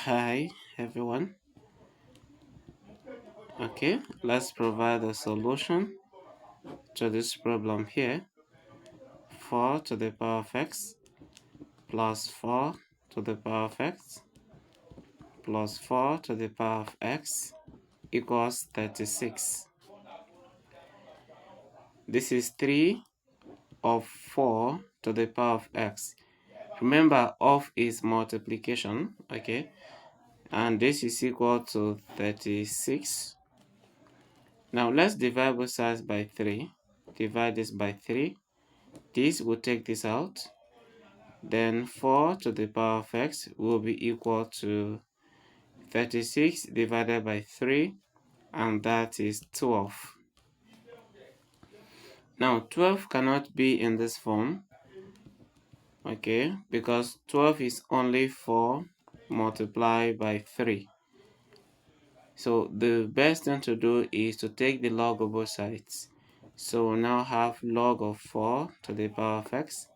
Hi everyone. Okay, let's provide a solution to this problem here. 4 to the power of x plus 4 to the power of x plus 4 to the power of x equals 36. This is 3 of 4 to the power of x. Remember, of is multiplication, okay? And this is equal to 36. Now let's divide both sides by 3. Divide this by 3. This will take this out. Then 4 to the power of x will be equal to 36 divided by 3, and that is 12. Now 12 cannot be in this form, okay, because 12 is only 4 multiplied by 3. So the best thing to do is to take the log of both sides. So we now have log of 4 to the power of x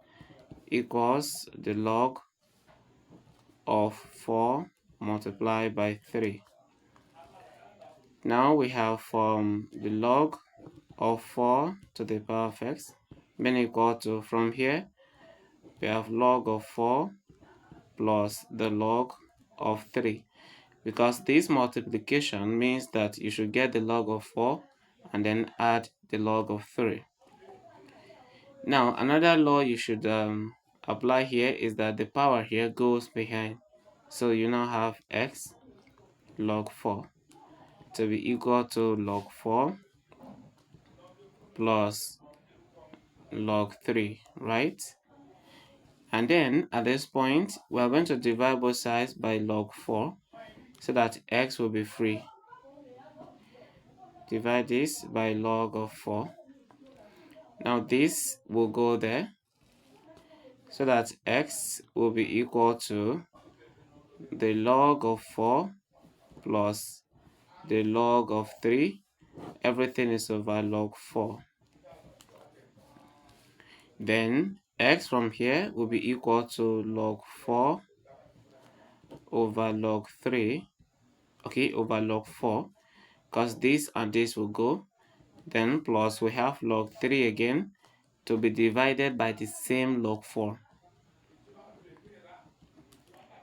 equals the log of 4 multiplied by 3. Now we have the log of 4 to the power of x being equal to, from here, we have log of 4 plus the log of 3. Because this multiplication means that you should get the log of 4 and then add the log of 3. Now, another law you should apply here is that the power here goes behind. So you now have x log 4 to be equal to log 4 plus log 3, right? And then at this point, we are going to divide both sides by log 4 so that x will be free. Divide this by log of 4. Now this will go there so that x will be equal to the log of 4 plus the log of 3. Everything is over log 4. Then x from here will be equal to log 4 over log 3, okay, over log 4, because this and this will go. Then plus we have log 3 again to be divided by the same log 4.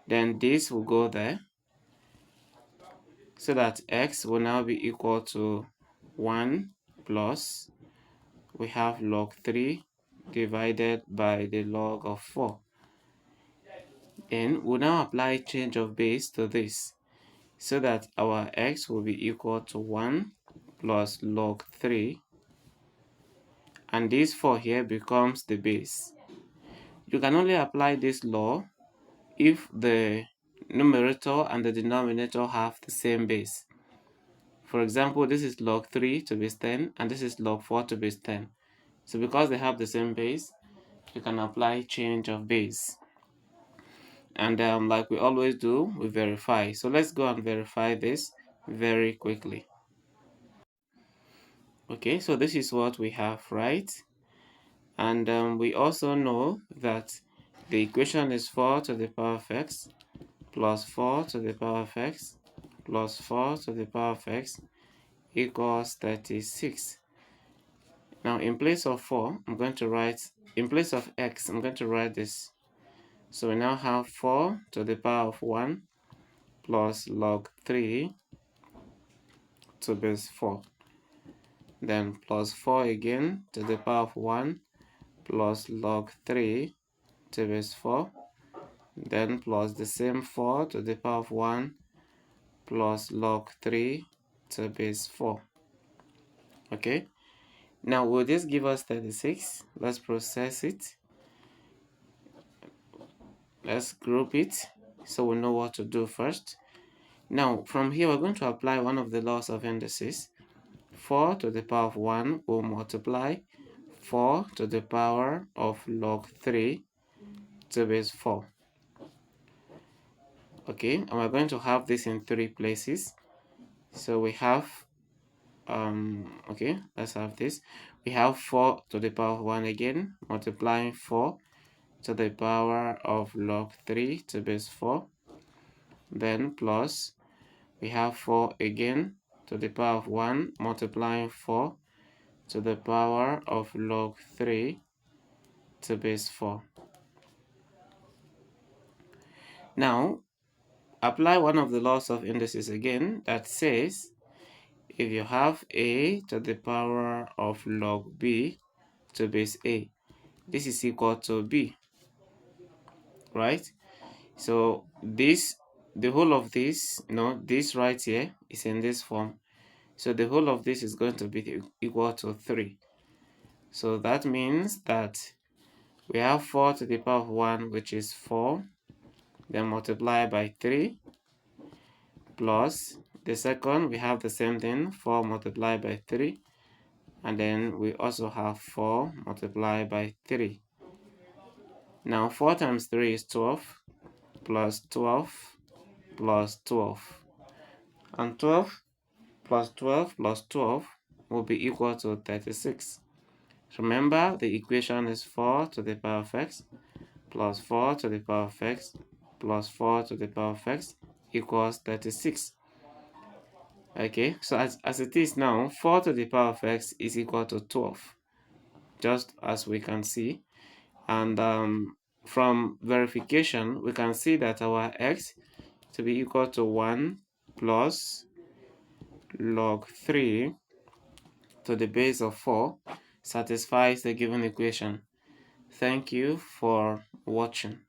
Then this will go there so that x will now be equal to 1 plus we have log 3 divided by the log of 4. Then we'll now apply change of base to this so that our x will be equal to 1 plus log 3, and this 4 here becomes the base. You can only apply this law if the numerator and the denominator have the same base. For example, this is log 3 to base 10 and this is log 4 to base 10. So because they have the same base, you can apply change of base. And like we always do, we verify. So let's go and verify this very quickly. Okay, so this is what we have, right? And we also know that the equation is 4 to the power of x plus 4 to the power of x plus 4 to the power of x equals 36. Now in place of 4, I'm going to write, in place of x, I'm going to write this. So we now have 4 to the power of 1 plus log 3 to base 4. Then plus 4 again to the power of 1 plus log 3 to base 4. Then plus the same 4 to the power of 1 plus log 3 to base 4. Okay, now will this give us 36? Let's process it. Let's group it so we know what to do first. Now from here we're going to apply one of the laws of indices. 4 to the power of 1 will multiply 4 to the power of log 3 to base 4. Okay, and we're going to have this in 3 places. So we have okay, let's have this. We have 4 to the power of 1 again, multiplying 4 to the power of log 3 to base 4. then plus, we have 4 again to the power of 1 multiplying 4 to the power of log 3 to base 4. Now, apply one of the laws of indices again that says if you have a to the power of log b to base a, this is equal to b, right? So this, the whole of this, this right here is in this form. So the whole of this is going to be equal to 3. So that means that we have 4 to the power of 1, which is 4, then multiply by 3, plus the second, we have the same thing, 4 multiplied by 3, and then we also have 4 multiplied by 3. Now 4 times 3 is 12, plus 12 plus 12. And 12 plus 12 plus 12 will be equal to 36. Remember, the equation is 4 to the power of x plus 4 to the power of x plus 4 to the power of x equals 36. Okay, so as it is now, 4 to the power of x is equal to 12, just as we can see. And from verification, we can see that our x to be equal to 1 plus log 3 to the base of 4 satisfies the given equation. Thank you for watching.